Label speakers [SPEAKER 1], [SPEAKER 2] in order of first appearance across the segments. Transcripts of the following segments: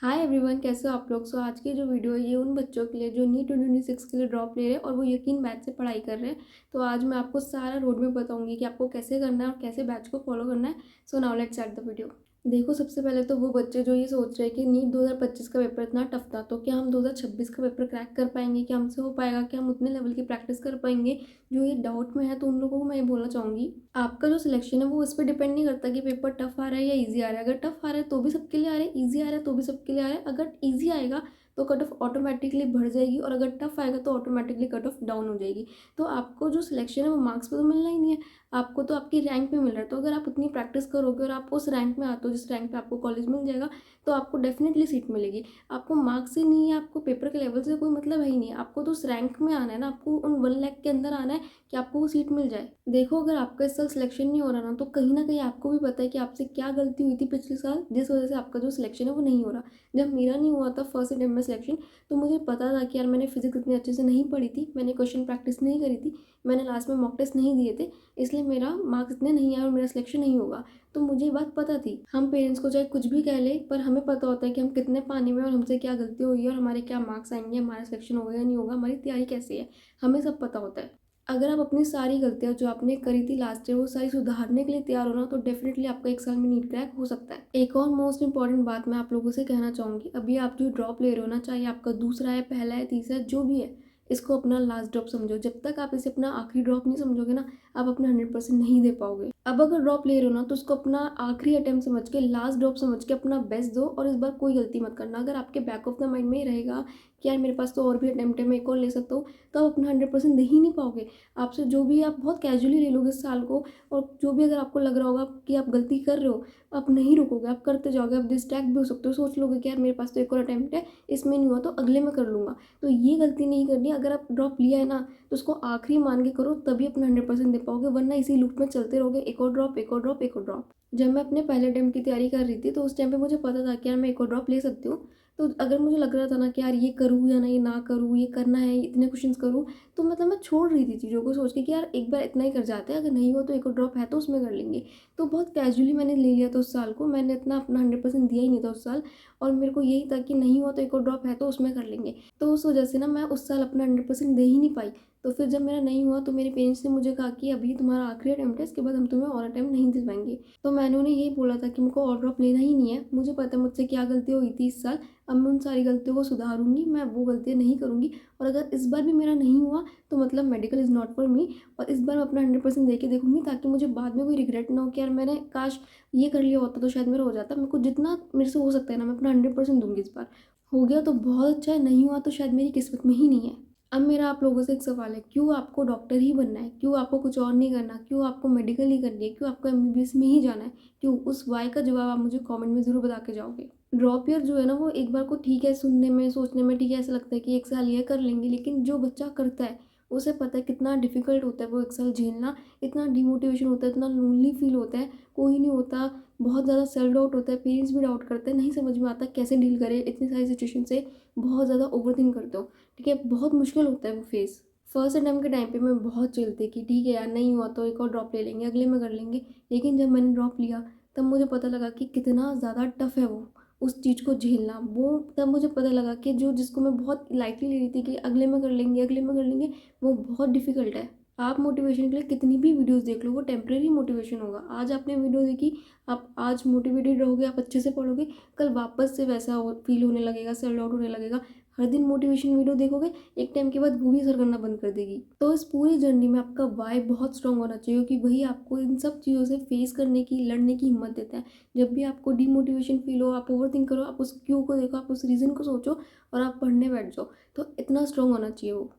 [SPEAKER 1] Hi everyone, कैसे हो आप लोग। आज की जो वीडियो है ये उन बच्चों के लिए जो नीट 2026 के लिए ड्रॉप ले रहे हैं और वो यकीन बैच से पढ़ाई कर रहे हैं। तो आज मैं आपको सारा रोड मैप बताऊंगी कि आपको कैसे करना है और कैसे बैच को फॉलो करना है। So now let's start the video. देखो, सबसे पहले तो वो बच्चे जो ये सोच रहे हैं कि नीट 2025 का पेपर इतना टफ था, तो क्या हम 2026 का पेपर क्रैक कर पाएंगे, क्या हमसे हो पाएगा, क्या हम उतने लेवल की प्रैक्टिस कर पाएंगे। जो ये डाउट में है तो उन लोगों को मैं ये बोलना चाहूँगी, आपका जो सिलेक्शन है वो इस पर डिपेंड नहीं करता कि पेपर टफ आ रहा है या इजी आ रहा है। अगर टफ आ रहा है तो भी सबके लिए आ रहा है, इजी आ रहा है तो भी सबके लिए आ रहा है। अगर इजी आएगा तो कट ऑफ ऑटोमेटिकली बढ़ जाएगी और अगर टफ आएगा तो ऑटोमेटिकली कट ऑफ डाउन हो जाएगी। तो आपको जो सिलेक्शन है वो मार्क्स पे तो मिलना ही नहीं है, आपको तो आपकी रैंक पे मिल रहा है। तो अगर आप उतनी प्रैक्टिस करोगे और आप उस रैंक में आते हो जिस रैंक पे आपको कॉलेज मिल जाएगा, तो आपको डेफिनेटली सीट मिलेगी। आपको मार्क्स से नहीं है, आपको पेपर के लेवल से कोई मतलब है ही नहीं है। आपको तो उस रैंक में आना है ना, आपको उन 1 लाख के अंदर आना है कि आपको वो सीट मिल जाए। देखो, अगर आपका इस साल सिलेक्शन नहीं हो रहा ना, तो ना कहीं आपको भी पता है कि आपसे क्या गलती हुई थी पिछले साल, जिस वजह से आपका जो सिलेक्शन है वो नहीं हो रहा। जब मेरा नहीं हुआ था फर्स्ट अटेम्प्ट में सिलेक्शन, तो मुझे पता था कि यार मैंने फिजिक्स इतने अच्छे से नहीं पढ़ी थी, मैंने क्वेश्चन प्रैक्टिस नहीं करी थी, मैंने लास्ट में मॉक टेस्ट नहीं दिए थे, इसलिए मेरा मार्क्स इतने नहीं आए और मेरा सिलेक्शन नहीं होगा। तो मुझे ये बात पता थी। हम पेरेंट्स को चाहे कुछ भी कह ले, पर हमें पता होता है कि हम कितने पानी में और हमसे क्या गलती हुई है और हमारे क्या मार्क्स आएंगे, हमारा सिलेक्शन होगा या नहीं होगा, हमारी तैयारी कैसी है, हमें सब पता होता है। अगर आप अपनी सारी गलतियां जो आपने करी थी लास्ट ईयर वो सारी सुधारने के लिए तैयार हो ना, तो डेफिनेटली आपका एक साल में नीट क्रैक हो सकता है। एक और मोस्ट इंपॉर्टेंट बात मैं आप लोगों से कहना चाहूंगी, अभी आप जो ड्रॉप ले रहे हो ना, चाहे आपका दूसरा है, पहला है, तीसरा है, जो भी है, इसको अपना लास्ट ड्रॉप समझो। जब तक आप इसे अपना आखिरी ड्रॉप नहीं समझोगे ना, आप अपना 100% नहीं दे पाओगे। अब अगर ड्रॉप ले रहे हो ना, तो उसको अपना आखिरी अटेम्प्ट समझ के, लास्ट ड्रॉप समझ के अपना बेस्ट दो और इस बार कोई गलती मत करना। अगर आपके बैक ऑफ द माइंड में ही रहेगा कि यार मेरे पास तो और भी अटेम्प्ट है, मैं एक और ले सकता हूँ, तो आप अपना 100% दे ही नहीं पाओगे। आपसे जो भी, आप बहुत कैजुअली ले लोगे इस साल को, और जो भी अगर आपको लग रहा होगा कि आप गलती कर रहे हो, आप नहीं रुकोगे, आप करते जाओगे, आप डिस्ट्रैक्ट भी हो सकते हो, सोच लोगे कि यार मेरे पास तो एक और अटेम्प्ट है, इसमें नहीं हुआ तो अगले में कर लूँगा। तो ये गलती नहीं करनी। अगर आप ड्रॉप लिया है ना, तो उसको आखिरी मान के करो, तभी अपना 100% दे पाओगे, वरना इसी लूप में चलते रहोगे, एक और ड्रॉप, एक और ड्रॉप, एक और ड्रॉप। जब मैं अपने पहले अटेम्प्ट की तैयारी कर रही थी, तो उस टाइम पे मुझे पता था कि यार मैं एक और ड्रॉप ले सकती हूँ। तो अगर मुझे लग रहा था ना कि यार ये करूँ या नहीं, ना करूँ, ये करना है, इतने क्वेश्चन करूँ, तो मतलब मैं छोड़ रही थी चीज़ों को, सोच के कि यार एक बार इतना ही कर जाते हैं, अगर नहीं हुआ तो एक और ड्रॉप है तो उसमें कर लेंगे। तो बहुत कैजुअली मैंने ले लिया था उस साल को, मैंने इतना अपना 100% दिया ही नहीं था उस साल। और मेरे को यही था कि नहीं हुआ तो एक और ड्रॉप है तो उसमें कर लेंगे। तो उस वजह से ना मैं उस साल अपना 100% दे ही नहीं पाई। तो फिर जब मेरा नहीं हुआ तो मेरे पेरेंट्स ने मुझे कहा कि अभी तुम्हारा आखिरी अटेम्प्ट है, इसके बाद हम तुम्हें और अटेम्प्ट नहीं दिलवाएंगे। तो मैंने उन्हें यही बोला था कि मुझको और ड्रॉप लेना ही नहीं है, मुझे पता है मुझसे क्या गलती हुई थी इस साल, अब मैं उन सारी गलतियों को सुधारूंगी, मैं वो गलतियाँ नहीं करूंगी। और अगर इस बार भी मेरा नहीं हुआ तो मतलब medical is not for me, और इस बार मैं अपना 100% दे के देखूंगी, ताकि मुझे बाद में कोई रिग्रेट ना हो कि यार मैंने काश ये कर लिया होता तो शायद मेरा हो जाता। मेरे को जितना मेरे से हो सकता है ना, मैं अपना 100% दूंगी इस बार। हो गया तो बहुत अच्छा है, नहीं हुआ तो शायद मेरी किस्मत में ही नहीं है। अब मेरा आप लोगों से एक सवाल है, क्यों आपको डॉक्टर ही बनना है, क्यों आपको कुछ और नहीं करना, क्यों आपको मेडिकल ही करनी है, क्यों आपको एमबीबीएस में ही जाना है, क्यों? उस वाई का जवाब आप मुझे कमेंट में ज़रूर बता के जाओगे। ड्रॉप ईयर जो है ना, वो एक बार को ठीक है, सुनने में सोचने में ठीक है, ऐसा लगता है कि एक साल ये कर लेंगे, लेकिन जो बच्चा करता है उसे पता है कितना डिफिकल्ट होता है वो एक साल झेलना। इतना डिमोटिवेशन होता है, इतना लोनली फील होता है, कोई नहीं होता, बहुत ज़्यादा सेल्फ डाउट होता है, पेरेंट्स भी डाउट करते हैं, नहीं समझ में आता कैसे डील करें इतनी सारी सिचुएशन से, बहुत ज़्यादा ओवर थिंक करते हो। ठीक है, बहुत मुश्किल होता है वो फेस। फर्स्ट अटेम्प्ट के टाइम पे मैं बहुत चिल थी कि ठीक है यार, नहीं हुआ तो एक और ड्रॉप ले लेंगे, अगले में कर लेंगे। लेकिन जब मैंने ड्रॉप लिया, तब मुझे पता लगा कि कितना ज़्यादा टफ है वो, उस चीज़ को झेलना। वो तब मुझे पता लगा कि जो जिसको मैं बहुत लाइटली ले रही थी कि अगले में कर लेंगे, अगले में कर लेंगे, वो बहुत डिफिकल्ट है। आप मोटिवेशन के लिए कितनी भी वीडियोस देख लो, वो टेम्परेरी मोटिवेशन होगा। आज आपने वीडियो देखी, आप आज मोटिवेटेड रहोगे, आप अच्छे से पढ़ोगे, कल वापस से वैसा फील होने लगेगा, सेल्फ डाउट होने लगेगा। हर दिन मोटिवेशन वीडियो देखोगे, एक टाइम के बाद वो भी असर करना बंद कर देगी। तो इस पूरी जर्नी में आपका वाई बहुत स्ट्रांग होना चाहिए, क्योंकि वही आपको इन सब चीज़ों से फेस करने की, लड़ने की हिम्मत देता है। जब भी आपको डीमोटिवेशन फील हो, आप ओवर थिंक करो, आप उस क्यों को देखो, आप उस रीज़न को सोचो और आप पढ़ने बैठ जाओ। तो इतना स्ट्रांग होना चाहिए वो।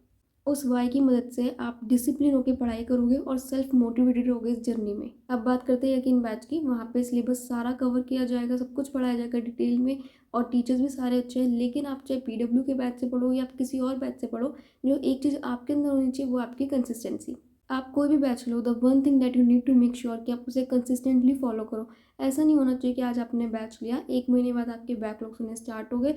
[SPEAKER 1] उस वाई की मदद से आप डिसिप्लिन होकर पढ़ाई करोगे और सेल्फ मोटिवेटेड रहोगे इस जर्नी में। अब बात करते हैं यकीन बैच की। वहाँ पे सिलेबस सारा कवर किया जाएगा, सब कुछ पढ़ाया जाएगा डिटेल में, और टीचर्स भी सारे अच्छे हैं। लेकिन आप चाहे पीडब्ल्यू के बैच से पढ़ो या आप किसी और बैच से पढ़ो, जो एक चीज़ आपके अंदर होनी चाहिए वो आपकी कंसिस्टेंसी। आप कोई भी बैच लो, the one thing that you need to make sure कि आप उसे कंसिस्टेंटली फॉलो करो। ऐसा नहीं होना चाहिए कि आज आपने बैच लिया, 1 महीने बाद आपके बैकलॉग्स होने स्टार्ट हो गए,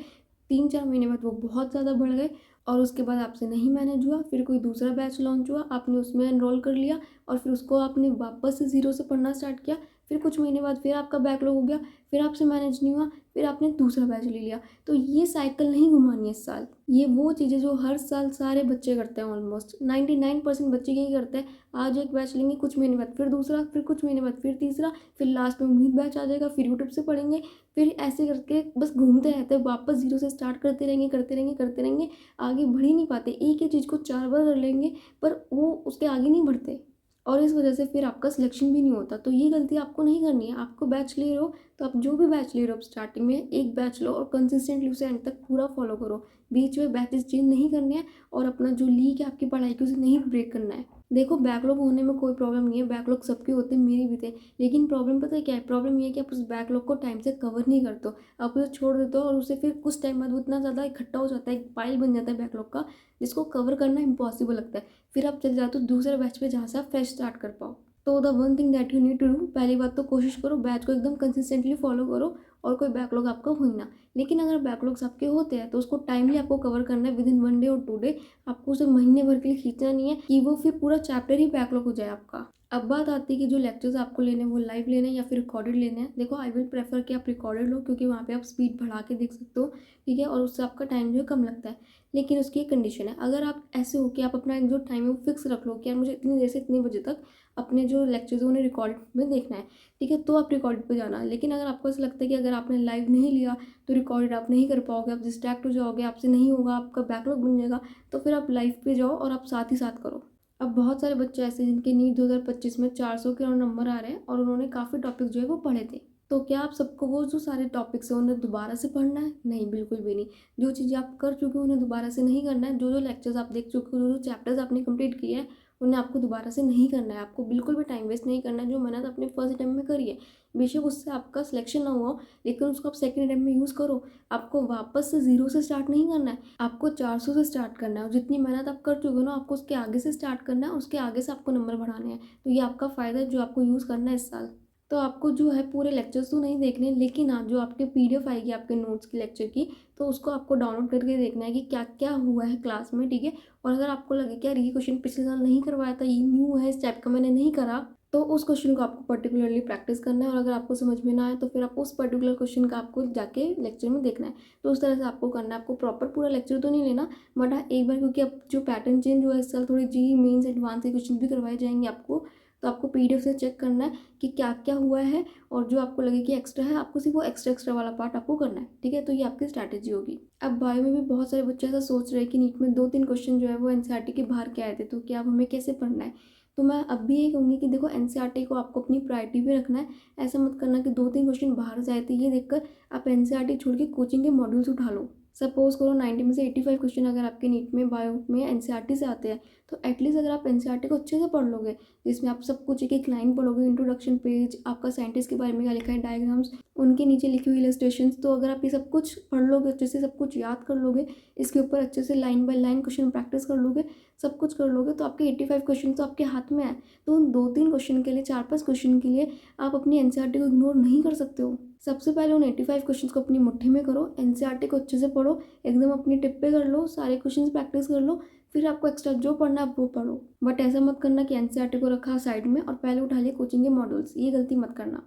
[SPEAKER 1] 3-4 महीने बाद वो बहुत ज़्यादा बढ़ गए, और उसके बाद आपसे नहीं मैनेज हुआ, फिर कोई दूसरा बैच लॉन्च हुआ, आपने उसमें एनरोल कर लिया, और फिर उसको आपने वापस से ज़ीरो से पढ़ना स्टार्ट किया, फिर कुछ महीने बाद फिर आपका बैकलॉग हो गया, फिर आपसे मैनेज नहीं हुआ, फिर आपने दूसरा बैच ले लिया। तो ये साइकिल नहीं घुमानी है इस साल। ये वो चीज़ें जो हर साल सारे बच्चे करते हैं, ऑलमोस्ट 99% बच्चे यही करते हैं। आज एक बैच लेंगे, कुछ महीने बाद फिर दूसरा, फिर कुछ महीने बाद फिर तीसरा, फिर लास्ट में उम्मीद बैच आ जाएगा, फिर यूट्यूब से पढ़ेंगे, फिर ऐसे करके बस घूमते रहते हैं, वापस जीरो से स्टार्ट करते रहेंगे करते रहेंगे करते रहेंगे, आगे बढ़ ही नहीं पाते। एक ही चीज़ को 4 बार कर लेंगे पर वो उसके आगे नहीं बढ़ते, और इस वजह से फिर आपका सिलेक्शन भी नहीं होता। तो ये गलती आपको नहीं करनी है। आपको बैच ले रहे हो तो आप जो भी बैच ले रहे हो स्टार्टिंग में एक बैच लो और कंसिस्टेंटली उसे एंड तक पूरा फॉलो करो। बीच में बैचेस चेंज नहीं करने हैं और अपना जो लीक है आपकी पढ़ाई की उसे नहीं ब्रेक करना है। देखो, बैकलॉग होने में कोई प्रॉब्लम नहीं है, बैकलॉग सबके होते हैं, मेरे भी थे। लेकिन प्रॉब्लम पता है क्या है? प्रॉब्लम ये है कि आप उस बैकलॉग को टाइम से कवर नहीं करते हो, आप उसे छोड़ देते हो और उसे फिर कुछ टाइम बाद वो इतना ज़्यादा इकट्ठा हो जाता है, एक पाइल बन जाता है बैकलॉग का, जिसको कवर करना इम्पॉसिबल लगता है। फिर आप चले जाते हो दूसरे बैच पे जहाँ से आप फ्रेश स्टार्ट कर पाओ। तो the one thing that you need to do, पहली बात तो कोशिश करो बैच को एकदम कंसिस्टेंटली फॉलो करो और कोई बैकलॉग आपका हो ही ना। लेकिन अगर बैकलॉग्स आपके होते हैं तो उसको टाइमली आपको कवर करना है, विद इन 1 डे और 2 डे। आपको उसे महीने भर के लिए खींचना नहीं है कि वो फिर पूरा चैप्टर ही बैकलॉग हो जाए आपका। अब बात आती है कि जो लेक्चर्स आपको लेने हैं वो लाइव लेने हैं या फिर रिकॉर्डेड लेने हैं। देखो, आई विल प्रेफर कि आप रिकॉर्डेड लो, क्योंकि वहाँ पे आप स्पीड बढ़ा के देख सकते हो, ठीक है, और उससे आपका टाइम जो है कम लगता है। लेकिन उसकी एक कंडीशन है, अगर आप ऐसे हो कि आप अपना एक जो टाइम है वो फिक्स रख लो कि यार मुझे इतनी देर से इतने बजे तक अपने जो लेक्चर्स है उन्हें रिकॉर्ड में देखना है, ठीक है, तो आप रिकॉर्ड पे जाना। लेकिन अगर आपको ऐसा लगता है कि अगर आपने लाइव नहीं लिया तो रिकॉर्डेड आप नहीं कर पाओगे, आप डिस्ट्रैक्ट हो जाओगे, आपसे नहीं होगा, आपका बैकलॉग बन जाएगा, तो फिर आप लाइव पे जाओ और आप साथ ही साथ करो। अब बहुत सारे बच्चे ऐसे जिनके नीट 2025 में 400 के नंबर आ रहे हैं और उन्होंने काफ़ी टॉपिक जो है वो पढ़े थे। तो क्या आप सबको वो जो सारे टॉपिक्स हैं उन्हें दोबारा से पढ़ना है? नहीं, बिल्कुल भी नहीं। जो चीज़ें आप कर चुके हो उन्हें दोबारा से नहीं करना है। जो जो लेक्चर्स आप देख चुके हो, जो जो चैप्टर्स आपने कंप्लीट किए हैं, उन्हें आपको दोबारा से नहीं करना है। आपको बिल्कुल भी टाइम वेस्ट नहीं करना है। जो मेहनत आपने फर्स्ट अटेम्प्ट में करी है, बेशक उससे आपका सिलेक्शन ना हुआ हो, लेकिन उसको आप सेकंड अटेम्प्ट में यूज़ करो। आपको वापस से ज़ीरो से स्टार्ट नहीं करना है, आपको 400 से स्टार्ट करना है। और जितनी मेहनत आप कर चुके हो ना, आपको उसके आगे से स्टार्ट करना है, उसके आगे से आपको नंबर बढ़ाने हैं। तो ये आपका फ़ायदा है जो आपको यूज़ करना है इस साल। तो आपको जो है पूरे लेक्चर्स तो नहीं देखने, लेकिन हाँ, जो आपके पीडीएफ आएगी आपके नोट्स की लेक्चर की, तो उसको आपको डाउनलोड करके देखना है कि क्या क्या हुआ है क्लास में, ठीक है। और अगर आपको लगे कि यार ये क्वेश्चन पिछले साल नहीं करवाया था, ये न्यू है, इस टाइप का मैंने नहीं करा, तो उस क्वेश्चन को आपको पर्टिकुलरली प्रैक्टिस करना है। और अगर आपको समझ में ना आए तो फिर आप उस पर्टिकुलर क्वेश्चन का आपको जाके लेक्चर में देखना है। तो उस तरह से आपको करना है। आपको प्रॉपर पूरा लेक्चर तो नहीं लेना, बट हाँ एक बार, क्योंकि अब जो पैटर्न चेंज हुआ है इस साल, थोड़ी जी मेंस एडवांस के क्वेश्चन भी करवाए जाएंगे आपको, तो आपको पीडीएफ से चेक करना है कि क्या क्या हुआ है, और जो आपको लगे कि एक्स्ट्रा है, आपको सिर्फ वो एक्स्ट्रा वाला पार्ट आपको करना है, ठीक है। तो ये आपकी स्ट्रैटेजी होगी। अब बायो में भी बहुत सारे बच्चे ऐसा सोच रहे हैं कि नीट में 2-3 क्वेश्चन जो है वो एनसीईआरटी के बाहर के आए थे, तो क्या अब हमें कैसे पढ़ना है? तो मैं अब भी ये कहूँगी कि देखो, एनसीईआरटी को आपको अपनी प्रायोरिटी पे रखना है। ऐसा मत करना कि 2-3 क्वेश्चन बाहर से आए थे ये देखकर आप एनसीईआरटी छोड़ के कोचिंग के मॉड्यूल्स उठा लो। सपोज करो 90 में से 85 क्वेश्चन अगर आपके नीट में बायो में एनसीईआरटी से आते हैं, तो एटलीस्ट अगर आप एनसीईआरटी को अच्छे से पढ़ लोगे, जिसमें आप सब कुछ एक एक लाइन पढ़ोगे, इंट्रोडक्शन पेज, आपका साइंटिस्ट के बारे में क्या लिखा है, डायग्राम्स, उनके नीचे लिखी हुई इलस्ट्रेशंस, तो अगर आप ये सब कुछ पढ़ लोगे अच्छे से, सब कुछ याद कर लोगे, इसके ऊपर अच्छे से line by line question practice कर लोगे, सब कुछ कर लोगे, तो आपके 85 क्वेश्चन तो आपके हाथ में है। तो उन 2-3 क्वेश्चन के लिए, 4-5 क्वेश्चन के लिए आप अपनी एनसीईआरटी को इग्नोर नहीं कर सकते हो। सबसे पहले उन 85 क्वेश्चन को अपनी मुट्ठी में करो, एनसीईआरटी को अच्छे से पढ़ो, एकदम अपनी टिप पे कर लो, सारे क्वेश्चन प्रैक्टिस कर लो, फिर आपको एक्स्ट्रा जो पढ़ना है वो पढ़ो। बट ऐसा मत करना कि एनसीईआरटी को रखा साइड में और पहले उठा लिया कोचिंग के मॉड्यूल्स, ये गलती मत करना।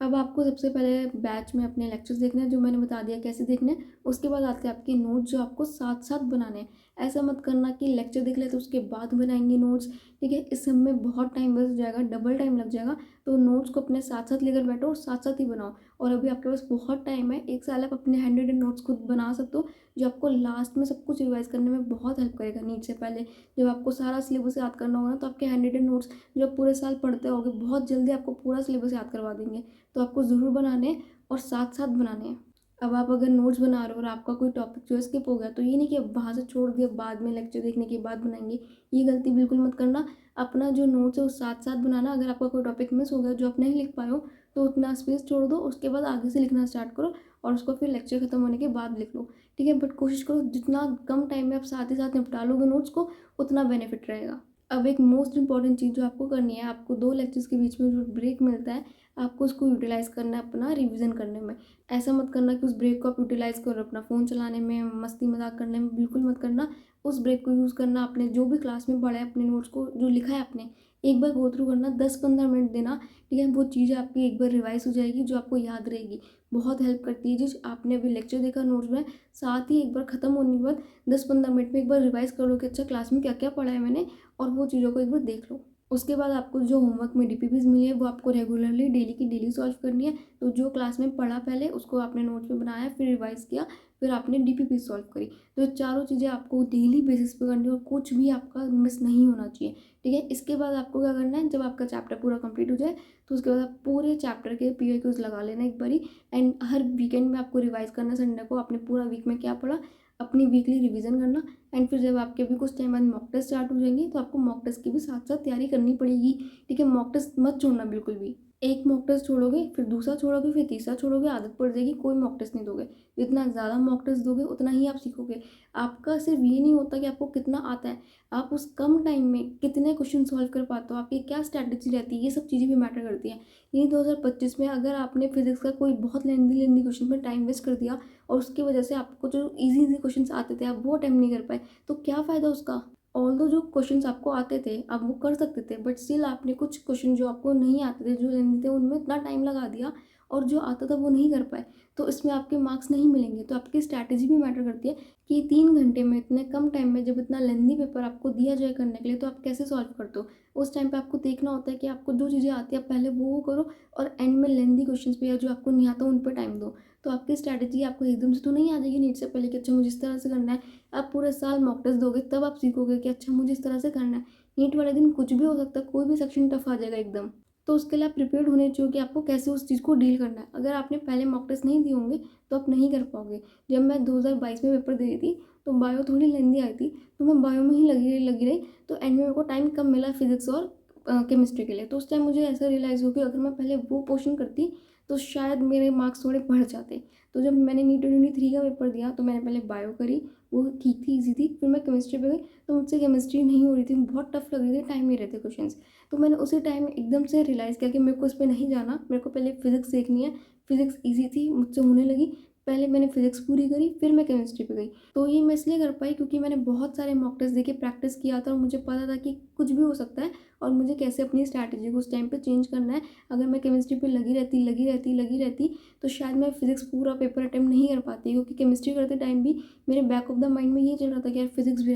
[SPEAKER 1] अब आपको सबसे पहले बैच में अपने लेक्चर्स देखने हैं, जो मैंने बता दिया कैसे देखने हैं। उसके बाद आते हैं आपके नोट्स, जो आपको साथ साथ बनाने हैं। ऐसा मत करना कि लेक्चर देख ले तो उसके बाद बनाएंगे नोट्स, ठीक है, इस सब में बहुत टाइम वेस्ट हो जाएगा, डबल टाइम लग जाएगा। तो नोट्स को अपने साथ साथ लेकर बैठो और साथ साथ ही बनाओ। और अभी आपके पास बहुत टाइम है, 1 साल आप अपने हैंड रिटन नोट्स खुद बना सकते हो, जो आपको लास्ट में सब कुछ रिवाइज करने में बहुत हेल्प करेगा। नीट से पहले जब आपको सारा सिलेबस याद करना होगा ना, तो आपके हैंड रिटन नोट्स जो आप पूरे साल पढ़ते होगे, बहुत जल्दी आपको पूरा सिलेबस याद करवा देंगे। तो आपको ज़रूर बनाने हैं और साथ साथ बनाने हैं। अब आप अगर नोट्स बना रहे हो और आपका कोई टॉपिक जो स्किप हो गया, तो ये नहीं कि अब वहाँ से छोड़ दिया, बाद में लेक्चर देखने के बाद बनाएंगे, ये गलती बिल्कुल मत करना। अपना जो नोट्स है वो साथ साथ बनाना। अगर आपका कोई टॉपिक मिस हो गया जो आप नहीं लिख पाए हो, तो उतना स्पेस छोड़ दो, उसके बाद आगे से लिखना स्टार्ट करो और उसको फिर लेक्चर खत्म होने के बाद लिख लो, ठीक है। बट कोशिश करो जितना कम टाइम में आप साथ ही साथ निपटा लोगे नोट्स को, उतना बेनिफिट रहेगा। अब एक मोस्ट इंपॉर्टेंट चीज़ जो आपको करनी है, आपको 2 लेक्चर्स के बीच में जो ब्रेक मिलता है, आपको उसको यूटिलाइज़ करना है अपना रिवीजन करने में। ऐसा मत करना कि उस ब्रेक को आप यूटिलाइज़ करो अपना फ़ोन चलाने में, मस्ती मजाक करने में, बिल्कुल मत करना। उस ब्रेक को यूज़ करना, आपने जो भी क्लास में पढ़ा है, अपने नोट्स को जो लिखा है आपने, एक बार गो थ्रू करना, 10-15 मिनट देना, ठीक है। वो चीज़ें आपकी एक बार रिवाइज़ हो जाएगी, जो आपको याद रहेगी। बहुत हेल्प करती है जो आपने अभी लेक्चर देखा नोट्स में, साथ ही एक बार ख़त्म होने के बाद 10-15 मिनट में एक बार रिवाइज़ कर लो कि अच्छा क्लास में क्या-क्या पढ़ा है मैंने, और वो चीज़ों को एक बार देख लो। उसके बाद आपको जो होमवर्क में डीपीपीज़ मिली है वो आपको रेगुलरली डेली की डेली सॉल्व करनी है। तो जो क्लास में पढ़ा पहले उसको आपने नोट्स में बनाया, फिर रिवाइज़ किया, फिर आपने डीपीपी सॉल्व करी। तो चारों चीज़ें आपको डेली बेसिस पे करनी है और कुछ भी आपका मिस नहीं होना चाहिए, ठीक है। इसके बाद आपको क्या करना है, जब आपका चैप्टर पूरा कंप्लीट हो जाए तो उसके बाद आप पूरे चैप्टर के पीवाईक्यूज़ लगा लेना एक बारी। एंड हर वीकेंड में आपको रिवाइज़ करना, संडे को आपने पूरा वीक में क्या पढ़ा, अपनी वीकली रिवीजन करना। एंड फिर जब आपके भी कुछ टाइम बाद मॉक टेस्ट स्टार्ट हो जाएंगे तो आपको मॉक टेस्ट की भी साथ साथ तैयारी करनी पड़ेगी, ठीक है। मॉक टेस्ट मत छोड़ना बिल्कुल भी। एक मॉक टेस्ट छोड़ोगे, फिर दूसरा छोड़ोगे, फिर तीसरा छोड़ोगे, आदत पड़ जाएगी, कोई मॉक टेस्ट नहीं दोगे। जितना ज़्यादा मॉक टेस्ट दोगे उतना ही आप सीखोगे। आपका सिर्फ ये नहीं होता कि आपको कितना आता है, आप उस कम टाइम में कितने क्वेश्चन सॉल्व कर पाते हो, आपकी क्या स्ट्रैटेजी रहती है, ये सब चीज़ें भी मैटर करती हैं। ये 2025 में अगर आपने फिजिक्स का कोई बहुत लेंदी लेंदी क्वेश्चन पर टाइम वेस्ट कर दिया और उसकी वजह से आपको जो इजी इजी क्वेश्चंस आते थे आप वो अटेम्प्ट नहीं कर पाए, तो क्या फ़ायदा उसका। ऑल्दो जो क्वेश्चंस आपको आते थे आप वो कर सकते थे, बट स्टिल आपने कुछ क्वेश्चन जो आपको नहीं आते थे, जो लेंदी थे, उनमें इतना टाइम लगा दिया और जो आता था वो नहीं कर पाए, तो इसमें आपके मार्क्स नहीं मिलेंगे। तो आपकी स्ट्रैटेजी भी मैटर करती है कि 3 घंटे में, इतने कम टाइम में, जब इतना लेंदी पेपर आपको दिया जाए करने के लिए, तो आप कैसे सॉल्व करते हो। उस टाइम पे आपको देखना होता है कि आपको जो चीज़ें आती है आप पहले वो करो, और एंड में लेंदी क्वेश्चंस पे या जो आपको नहीं आता उन पर टाइम दो। तो आपकी स्ट्रैटेजी आपको एकदम से तो नहीं आ जाएगी नीट से पहले कि अच्छा मुझे इस तरह से करना है। आप पूरे साल मॉक टेस्ट दोगे तब आप सीखोगे कि अच्छा मुझे इस तरह से करना है। नीट वाले दिन कुछ भी हो सकता है, कोई भी सेक्शन टफ आ जाएगा एकदम। तो उसके लिए आप प्रिपेयर्ड होने चाहिए कि आपको कैसे उस चीज़ को डील करना है। अगर आपने पहले मॉक टेस्ट नहीं दिए होंगे तो आप नहीं कर पाओगे। जब मैं 2022 में पेपर दे रही थी तो बायो थोड़ी लेंदी आई थी, तो मैं बायो में ही लगी रही। तो एंड में मेरे को टाइम कम मिला फिजिक्स और केमिस्ट्री के लिए। तो उस टाइम मुझे ऐसा रियलाइज़ हो कि अगर मैं पहले वो पोर्शन करती तो शायद मेरे मार्क्स थोड़े बढ़ जाते। तो जब मैंने नीट 2023 का पेपर दिया तो मैंने पहले बायो करी, वो ठीक थी, ईजी थी। फिर मैं केमिस्ट्री पे गई तो मुझसे केमिस्ट्री नहीं हो रही थी, बहुत टफ लग रही थी, टाइम नहीं रहते क्वेश्चंस। तो मैंने उसी टाइम एकदम से रियलाइज़ किया कि मेरे को इस पे नहीं जाना, मेरे को पहले फिजिक्स देखनी है। फिजिक्स ईजी थी, मुझसे होने लगी। पहले मैंने फिजिक्स पूरी करी, फिर मैं केमिस्ट्री पे गई। तो ये मैं इसलिए कर पाई क्योंकि मैंने बहुत सारे मॉक टेस्ट देके प्रैक्टिस किया था और मुझे पता था कि कुछ भी हो सकता है और मुझे कैसे अपनी स्ट्रैटेजी को उस टाइम पे चेंज करना है। अगर मैं केमिस्ट्री पे लगी रहती तो शायद मैं फिजिक्स पूरा पेपर अटेम्प्ट नहीं कर पाती, क्योंकि केमिस्ट्री करते टाइम भी मेरे बैक ऑफ द माइंड में ये चल रहा था कि यार फिजिक्स भी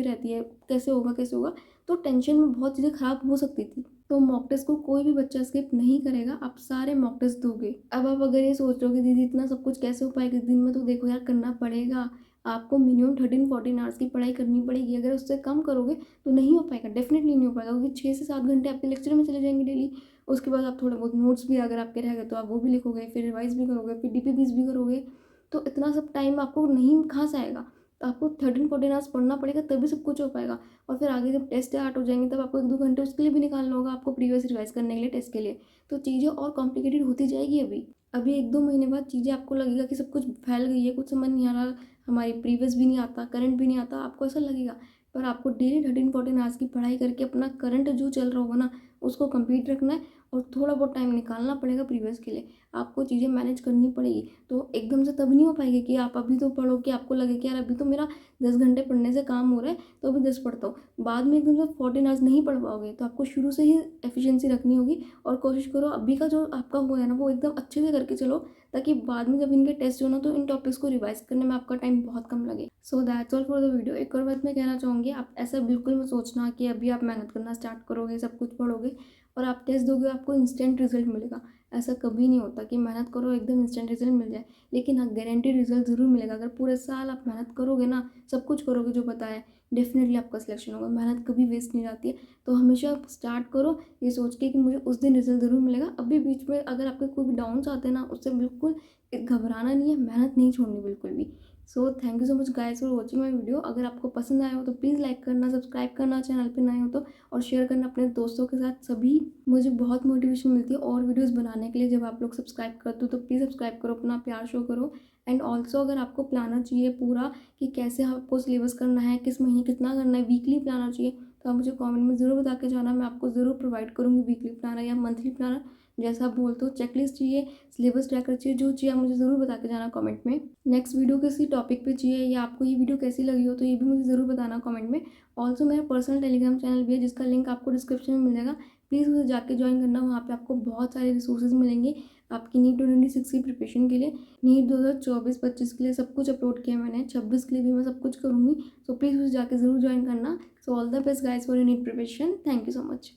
[SPEAKER 1] रहती है, कैसे होगा। तो टेंशन में बहुत चीज़ें ख़राब हो सकती थी। तो मॉक टेस्ट को कोई भी बच्चा स्किप नहीं करेगा, आप सारे मॉक टेस्ट दोगे। अब आप अगर ये सोच रहे हो कि दीदी इतना सब कुछ कैसे हो पाएगा दिन में, तो देखो यार करना पड़ेगा। आपको मिनिमम 13-14 आवर्स की पढ़ाई करनी पड़ेगी। अगर उससे कम करोगे तो नहीं हो पाएगा, डेफिनेटली नहीं हो पाएगा, क्योंकि 6 से 7 घंटे आपके लेक्चर में चले जाएंगे डेली। उसके बाद आप थोड़ा बहुत नोट्स भी अगर आपके रह गए तो आप वो भी लिखोगे, फिर रिवाइज भी करोगे, फिर डीपीपीज भी करोगे। तो इतना सब टाइम आपको नहीं कहाँ से आएगा। तो आपको 13-14 आवर्स पढ़ना पड़ेगा तभी सब कुछ हो पाएगा। और फिर आगे जब टेस्ट स्टार्ट हो जाएंगे तब आपको 1-2 घंटे उसके लिए भी निकालना होगा, आपको प्रीवियस रिवाइज करने के लिए, टेस्ट के लिए। तो चीज़ें और कॉम्प्लिकेटेड होती जाएगी। अभी अभी 1-2 महीने बाद चीज़ें आपको लगेगा कि सब कुछ फैल गई है, कुछ समझ नहीं आ रहा, हमारी प्रीवियस भी नहीं आता, करंट भी नहीं आता, आपको ऐसा लगेगा। पर आपको डेली 13-14 आवर्स की पढ़ाई करके अपना करंट जो चल रहा होगा ना उसको कंप्लीट रखना है, और थोड़ा बहुत टाइम निकालना पड़ेगा प्रीवियस के लिए। आपको चीज़ें मैनेज करनी पड़ेगी। तो एकदम से तब नहीं हो पाएगी कि आप अभी तो पढ़ो कि आपको लगे कि यार अभी तो मेरा 10 घंटे पढ़ने से काम हो रहा है तो अभी 10 पढ़ता हूँ। बाद में एकदम से 14 आवर्स नहीं पढ़ पाओगे। तो आपको शुरू से ही एफिशिएंसी रखनी होगी और कोशिश करो अभी का जो आपका हुआ है ना वो एकदम अच्छे से करके चलो, ताकि बाद में जब इनके टेस्ट हो ना तो इन टॉपिक्स को रिवाइज करने में आपका टाइम बहुत कम लगे। So that's all for the video. एक और बात मैं कहना चाहूँगी, आप ऐसा बिल्कुल मत सोचना कि अभी आप मेहनत करना स्टार्ट करोगे, सब कुछ पढ़ोगे और आप टेस्ट दोगे आपको इंस्टेंट रिजल्ट मिलेगा। ऐसा कभी नहीं होता कि मेहनत करो एकदम इंस्टेंट रिजल्ट मिल जाए। लेकिन हाँ, गारंटी रिजल्ट ज़रूर मिलेगा। अगर पूरे साल आप मेहनत करोगे ना, सब कुछ करोगे जो पता है, डेफिनेटली आपका सिलेक्शन होगा। मेहनत कभी वेस्ट नहीं जाती है। तो हमेशा स्टार्ट करो ये सोच के कि मुझे उस दिन रिजल्ट ज़रूर मिलेगा। अभी बीच में अगर आपके कोई भी डाउन्स आते हैं ना, उससे बिल्कुल घबराना नहीं है, मेहनत नहीं छोड़नी बिल्कुल भी। So thank you so much guys for watching my video. अगर आपको पसंद आया हो तो प्लीज़ लाइक करना, सब्सक्राइब करना चैनल पे नए हो तो, और शेयर करना अपने दोस्तों के साथ सभी। मुझे बहुत मोटिवेशन मिलती है और वीडियोस बनाने के लिए जब आप लोग सब्सक्राइब करते हो। तो प्लीज़ सब्सक्राइब करो, अपना प्यार शो करो। एंड ऑल्सो अगर आपको प्लानर चाहिए पूरा कि कैसे आपको सिलेबस करना है, किस महीने कितना करना है, वीकली प्लानर चाहिए, तो आप मुझे कमेंट में ज़रूर बता के जाना। मैं आपको ज़रूर प्रोवाइड करूँगी वीकली प्लानर या मंथली प्लानर, जैसा आप बोलते हो, चेकलिस्ट चाहिए, सिलेबस ट्रैकर चाहिए, जो चाहिए आप मुझे ज़रूर बता के जाना कमेंट में। नेक्स्ट वीडियो किसी टॉपिक पे चाहिए या आपको ये वीडियो कैसी लगी हो तो ये भी मुझे ज़रूर बताना कमेंट में। ऑल्सो मेरा पर्सनल टेलीग्राम चैनल भी है जिसका लिंक आपको डिस्क्रिप्शन में मिल जाएगा, प्लीज़ उसे जाके ज्वाइन करना। वहाँ पे आपको बहुत सारे रिसोर्सेज मिलेंगे आपकी नीट 2026 की प्रिपरेशन के लिए। नीट 2024-25 के लिए सब कुछ अपलोड किया मैंने, 26 के लिए भी मैं सब कुछ करूँगी, सो प्लीज़ उसे जाके ज़रूर ज्वाइन करना। So all the best guys for your NEET preparation. Thank you so much.